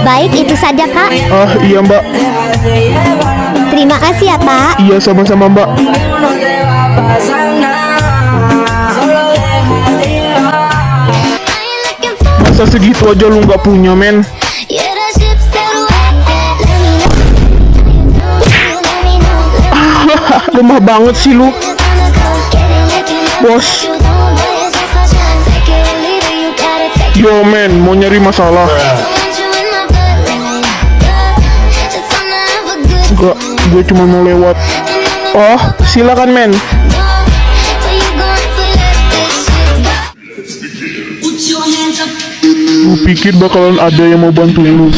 Baik, itu saja Kak. Ah, iya Mbak. Terima kasih ya Pak. Iya, sama-sama Mbak. Masa segitu aja lu nggak punya, men? Lemah banget sih lu, bos. Yo men, mau nyari masalah? Enggak, gue cuma mau lewat. Oh, silakan men. Lu pikir bakalan ada yang mau bantu lu?